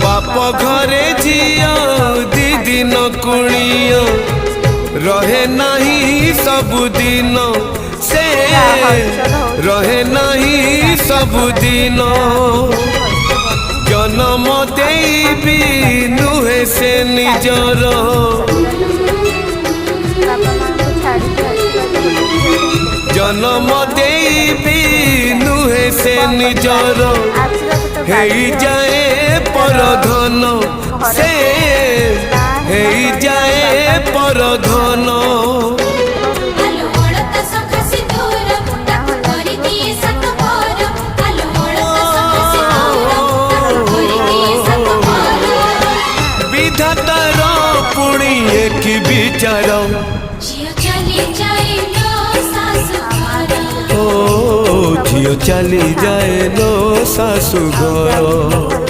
बाप घरे झिया दी दिन कुणिया रहे नहीं सबुदिन से रहे नहीं सबुदिन जन्म देवी नुहे से निजर जन्म देवी नुहे से निजर हे जाए परधन से हे जाए परधन विधातार पुणी एक विचार झियो चली जाए लो सासु घर।